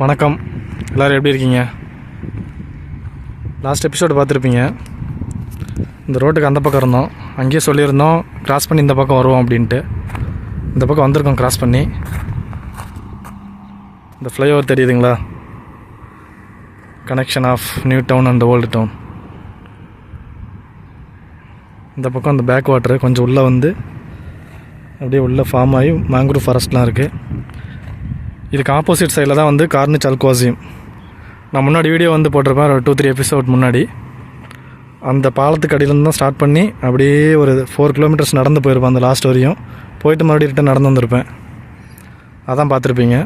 வணக்கம், எல்லோரும் எப்படி இருக்கீங்க? லாஸ்ட் எபிசோடு பார்த்துருப்பீங்க. இந்த ரோட்டுக்கு அந்த பக்கம் இருந்தோம். அங்கேயே சொல்லியிருந்தோம் கிராஸ் பண்ணி இந்த பக்கம் வருவோம் அப்படின்ட்டு. இந்த பக்கம் வந்திருக்கோம் கிராஸ் பண்ணி. இந்த ஃப்ளைஓவர் தெரியுதுங்களா? Connection of new town and old town. இந்த பக்கம் அந்த பேக் வாட்டரு கொஞ்சம் உள்ளே வந்து அப்படியே உள்ளே ஃபார்ம் ஆகி மேங்க்ரூவ் ஃபாரஸ்ட்லாம் இருக்குது. இதுக்கு ஆப்போசிட் சைடில் தான் வந்து கார்னிச் அல்குவாசியம். நான் முன்னாடி வீடியோ வந்து போட்டிருப்பேன், ஒரு 2-3 எபிசோட் முன்னாடி. அந்த பாலத்துக்கு அடியிலேருந்து தான் ஸ்டார்ட் பண்ணி அப்படியே ஒரு 4 கிலோமீட்டர்ஸ் நடந்து போயிருப்பேன். அந்த லாஸ்ட் வரையும் போயிட்டு மறுபடியும் ரிட்டன் நடந்து வந்திருப்பேன். அதான் பார்த்துருப்பீங்க.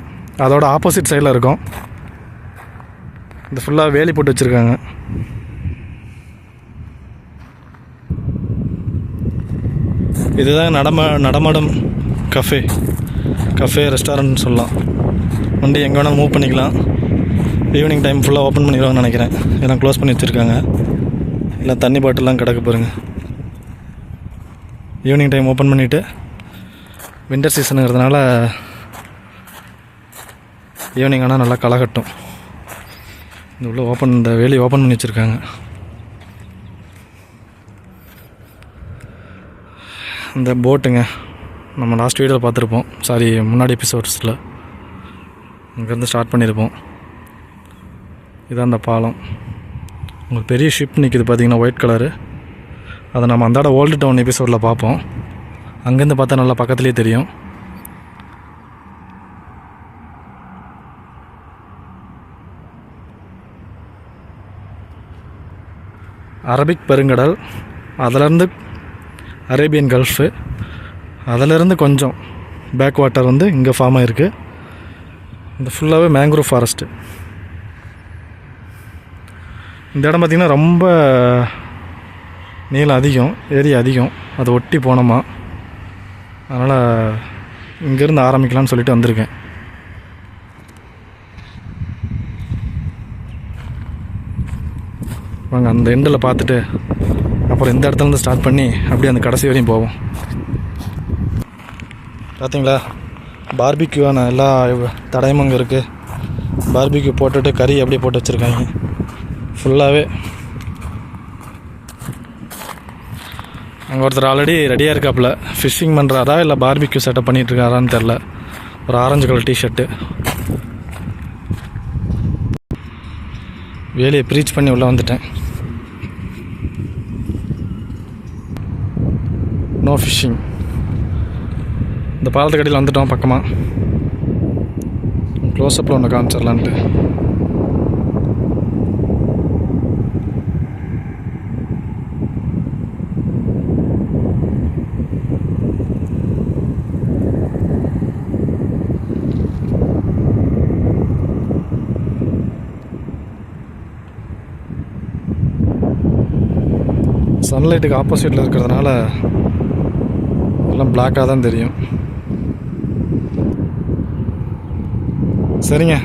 அதோட ஆப்போசிட் சைடில் இருக்கும். இந்த ஃபுல்லாக வேலி போட்டு வச்சுருக்காங்க. இதுதான் நடமாடும் கஃபே ரெஸ்டாரண்ட் சொல்லலாம். வண்டி எங்கே வேணால் மூவ் பண்ணிக்கலாம். ஈவினிங் டைம் ஃபுல்லாக ஓப்பன் பண்ணிடுவாங்கன்னு நினைக்கிறேன். எல்லாம் க்ளோஸ் பண்ணி வச்சுருக்காங்க. இல்லை தண்ணி பாட்டிலாம் கிடக்க பாருங்க. ஈவினிங் டைம் ஓப்பன் பண்ணிவிட்டு வின்டர் சீசனுங்கிறதுனால ஈவினிங் ஆனால் நல்லா களை கட்டும். இந்த உள்ள இந்த வேலி ஓப்பன் பண்ணி வச்சுருக்காங்க. இந்த போட்டுங்க நம்ம லாஸ்ட் வீடியோவில் பார்த்துருப்போம். முன்னாடி எபிசோட்ஸில் இங்கேருந்து ஸ்டார்ட் பண்ணியிருப்போம். இதான் அந்த பாலம். உங்களுக்கு பெரிய ஷிப் நிற்கிது பார்த்தீங்கன்னா, ஒயிட் கலரு. அதை நம்ம அந்தாட ஓல்டு டவுன் எபிசோடில் பார்ப்போம். அங்கேருந்து பார்த்தா நல்லா பக்கத்துலேயே தெரியும். அரபிக் பெருங்கடல், அதிலேருந்து அரேபியன் கல்ஃபு, அதிலேருந்து கொஞ்சம் பேக் வாட்டர் வந்து இங்கே ஃபார்ம் ஆகிருக்கு. இந்த ஃபுல்லாகவே மேங்க்ரூவ் ஃபாரஸ்ட்டு. இந்த இடம் பார்த்திங்கன்னா ரொம்ப நீளம் அதிகம், ஏரியா அதிகம். அதை ஒட்டி போனோமா, அதனால் இங்கேருந்து ஆரம்பிக்கலாம்னு சொல்லிட்டு வந்திருக்கேன். வாங்க அந்த எண்டில் பார்த்துட்டு அப்புறம் இந்த இடத்துலேருந்து ஸ்டார்ட் பண்ணி அப்படியே அந்த கடைசி வரையும் போவோம். பார்த்தீங்களா, பார்பிக்யூவான எல்லா தடயமும் அங்கே இருக்குது. பார்பிக்யூ போட்டுட்டு கறி அப்படியே போட்டு வச்சுருக்காங்க ஃபுல்லாகவே. அங்கே ஒருத்தர் ஆல்ரெடி ரெடியாக இருக்காப்புல. ஃபிஷ்ஷிங் பண்ணுறாரா இல்லை பார்பிக்யூ செட்டப் பண்ணிகிட்ருக்காரான்னு தெரில. ஒரு ஆரஞ்சு கலர் டிஷர்ட்டு. வேலையை ப்ரீச் பண்ணி உள்ளே வந்துட்டேன். No fishing. இந்த பாலத்துக்கு அடியில் வந்துட்டோம் பக்கமாக. க்ளோஸ்அப்பில் ஒன்று காமிச்சிடலான்ட்டு. சன்லைட்டுக்கு ஆப்போசிட்டில் இருக்கிறதுனால எல்லாம் பிளாக்காக தான் தெரியும். சரிங்க,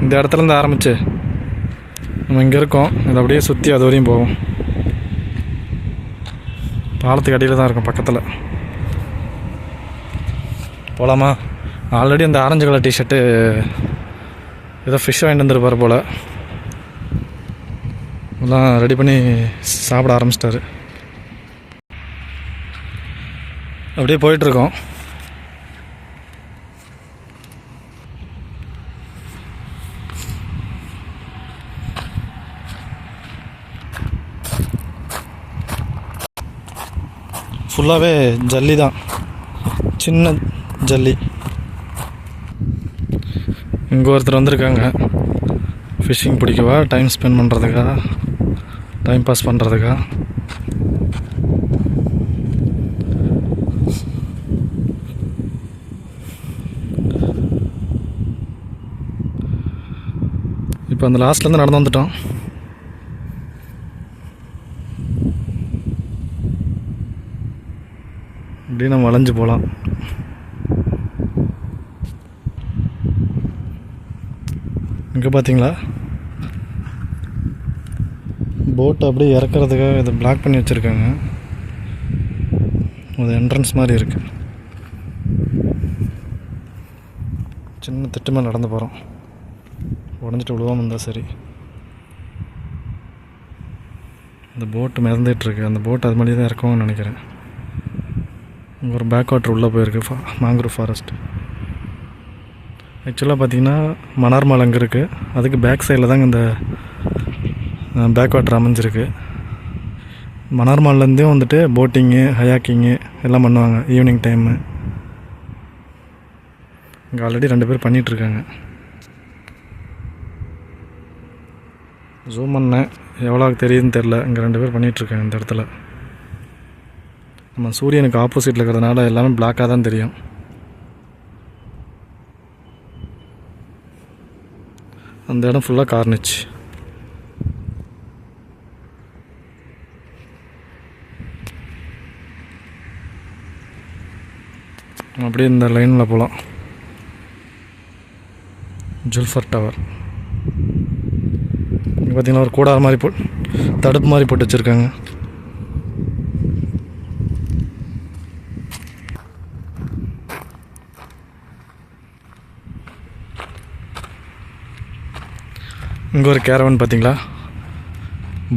இந்த இடத்துலேருந்து ஆரம்பித்து நம்ம இங்கே இருக்கோம். இதை அப்படியே சுற்றி அது வரையும் போவோம். பாலத்துக்கு அடியில் தான் இருக்கும் பக்கத்தில். போகலாமா? ஆல்ரெடி அந்த ஆரஞ்சு கலர் டிஷர்ட்டு ஏதோ ஃபிஷ் வாங்கிட்டு வந்துருப்பார் போல். எல்லாம் ரெடி பண்ணி சாப்பிட ஆரம்பிச்சிட்டாரு. அப்படியே போயிட்டுருக்கோம். ஃபுல்லாகவே ஜல்லி தான், சின்ன ஜல்லி. இங்கே ஒருத்தர் வந்திருக்காங்க. ஃபிஷ்ஷிங் பிடிக்கவா, டைம் ஸ்பெண்ட் பண்ணுறதுக்கா, டைம் பாஸ் பண்ணுறதுக்கா? இப்போ அந்த லாஸ்ட்லேருந்து நடந்து வந்துட்டோம். இப்படி நம்ம வளைஞ்சு போகலாம். இங்கே பார்த்தீங்களா, போட்டை அப்படியே இறக்குறதுக்காக இதை பிளாக் பண்ணி வச்சுருக்காங்க. அது என்ட்ரன்ஸ் மாதிரி இருக்குது. சின்ன திட்டு மேலே நடந்து போகிறோம். உடஞ்சிட்டு விழுவாமல் இருந்தால் சரி. இந்த போட்டு மிதந்துட்டுருக்கு, அந்த போட்டு அது மாதிரி தான் இறக்குவாங்கன்னு நினைக்கிறேன். இங்கே ஒரு பேக் வாட்டர் உள்ளே போயிருக்கு, மேங்க்ரூவ் ஃபாரஸ்ட். ஆக்சுவலாக பார்த்திங்கன்னா மன்னார்மால் அங்கே இருக்குது, அதுக்கு பேக் சைடில் தாங்க இந்த பேக் வாட்டர் அமைஞ்சிருக்கு. மன்னார்மால்லேருந்தும் வந்துட்டு போட்டிங்கு, ஹயாக்கிங்கு எல்லாம் பண்ணுவாங்க ஈவினிங் டைமு. இங்கே ஆல்ரெடி 2 பேர் பண்ணிகிட்ருக்காங்க. ஜூம் பண்ணேன், எவ்வளோ தெரியுதுன்னு தெரில. இங்கே 2 பேர் பண்ணிகிட்ருக்காங்க இந்த இடத்துல. நம்ம சூரியனுக்கு ஆப்போசிட்டில் இருக்கிறதுனால எல்லாமே பிளாக்காக தான் தெரியும். அந்த இடம் ஃபுல்லாக கார்னிச். அப்படியே இந்த லைனில் போகலாம். ஜுல்ஃபர் டவர் இங்கே பார்த்திங்கன்னா ஒரு கூடார மாதிரி தடுப்பு மாதிரி போட்டு வச்சுருக்காங்க. இங்கே ஒரு கேரவன் பார்த்திங்களா,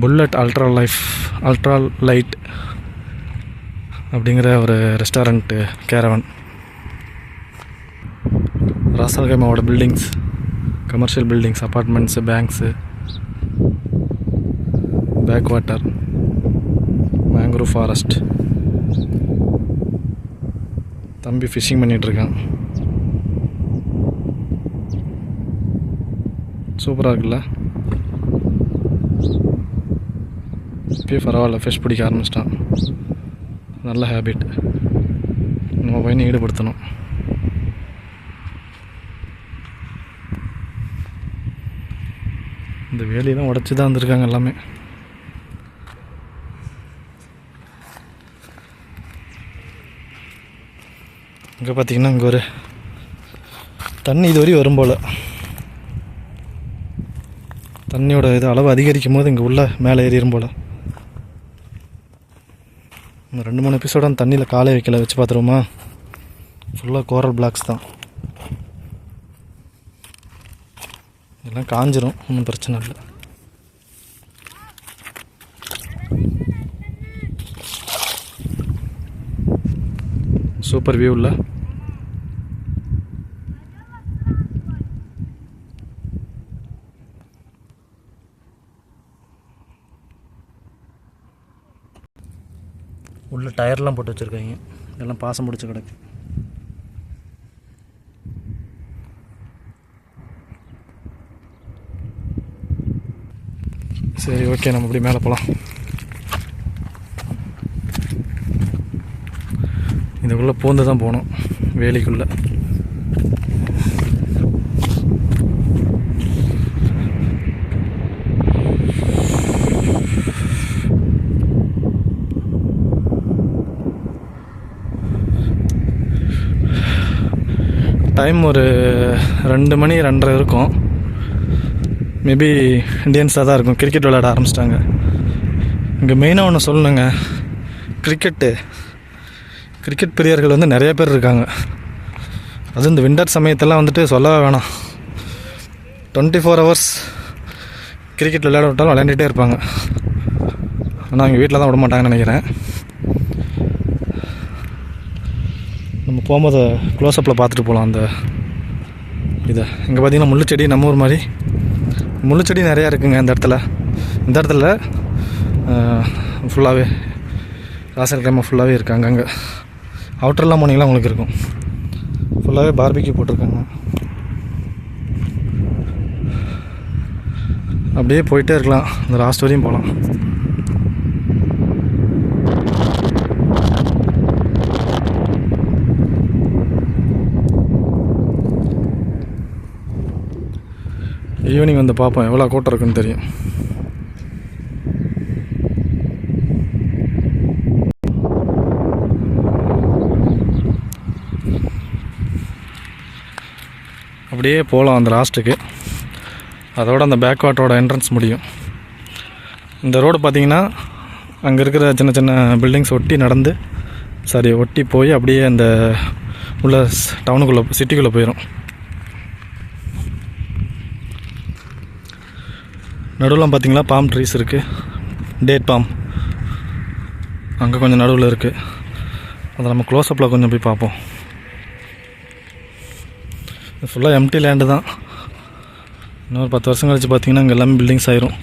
புல்லட் அல்ட்ரா லைட் அப்படிங்கிற ஒரு ரெஸ்டாரண்ட்டு கேரவன். ராசல்கைமாவோட buildings, commercial buildings, apartments, banks, back water, mangrove forest. தம்பி ஃபிஷ்ஷிங் பண்ணிகிட்ருக்கான். சூப்பராக இருக்குல்ல. இப்போயே பரவாயில்ல, ஃபிஷ் பிடிக்க ஆரம்பிச்சிட்டான். நல்ல ஹேபிட், நம்ம பையனை ஈடுபடுத்தணும். இந்த வேலையெல்லாம் உடச்சி தான் வந்திருக்காங்க எல்லாமே. இங்கே பார்த்திங்கன்னா இங்கே ஒரு தண்ணி இது வரையும் வரும் போல். தண்ணியோட இது அளவு அதிகரிக்கும் போது இங்கே உள்ள மேலே ஏறிடும் போல். இந்த 2-3 எபிசோட அந்த தண்ணியில் காலை வைக்கல, வச்சு பார்த்துருவோமா. ஃபுல்லாக கோரல் பிளாக்ஸ் தான், எல்லாம் காஞ்சிரும், ஒன்றும் பிரச்சனை இல்லை. சூப்பர் வியூ இல்லை. உள்ள டயர்லாம் போட்டு வச்சுருக்காங்க, எல்லாம் பாசம் பிடிச்சி கிடக்கு. சரி, ஓகே, நம்ம இப்படி மேலே போகலாம். இதுக்குள்ளே பூந்து தான் போகணும், வேலிக்குள்ளே. டைம் ஒரு 2 மணி 2:30 இருக்கும். மேபி இண்டியன்ஸாக தான் இருக்கும், கிரிக்கெட் விளையாட ஆரம்பிச்சிட்டாங்க. இங்கே மெயினாக ஒன்று சொல்லணுங்க, கிரிக்கெட் பிரியர்கள் வந்து நிறைய பேர் இருக்காங்க. அதுவும் இந்த விண்டர் சமயத்தெல்லாம் வந்துட்டு சொல்லவே வேணாம். 24 hours கிரிக்கெட் விளையாட விட்டாலும் விளையாண்டுகிட்டே இருப்பாங்க. ஆனால் அவங்க வீட்டில் தான் விட மாட்டாங்கன்னு நினைக்கிறேன். நம்ம போகும்போது க்ளோஸ்அப்பில் பார்த்துட்டு போகலாம் அந்த இதை. இங்கே பார்த்திங்கன்னா முள்ளுச்செடி, நம்ம ஊர் மாதிரி முள்ளுச்செடி நிறையா இருக்குங்க இந்த இடத்துல ஃபுல்லாகவே ராசல்கைமா ஃபுல்லாகவே இருக்காங்க. அங்கே அவுட்டர்லாம் போனீங்களா உங்களுக்கு இருக்கும், ஃபுல்லாகவே பார்பிக்யூ போட்டிருக்காங்க. அப்படியே போயிட்டே இருக்கலாம், இந்த லாஸ்ட் வரையும் போகலாம். ஈவினிங் வந்து பார்ப்போம் எவ்வளோ கூட்டம் இருக்குன்னு தெரியும். அப்படியே போகலாம் அந்த லாஸ்ட்டுக்கு. அதோட அந்த பேக் வாட்டரோட என்ட்ரன்ஸ் முடியும். இந்த ரோடு பார்த்திங்கன்னா அங்கே இருக்கிற சின்ன சின்ன பில்டிங்ஸ் ஒட்டி போய் அப்படியே அந்த உள்ள டவுனுக்குள்ளே சிட்டிக்குள்ளே போயிடும். நடுவில் பார்த்தீங்களா பாம் ட்ரீஸ் இருக்குது, டேட் பாம் அங்கே கொஞ்சம் நடுவில் இருக்குது. அதை நம்ம க்ளோஸ்அப்பில் கொஞ்சம் போய் பார்ப்போம். ஃபுல்லாக எம்டி லேண்டு தான். இன்னொரு 10 வருஷம் கழிச்சு பார்த்தீங்கன்னா இங்கே எல்லாமே பில்டிங்ஸ் ஆயிரும்.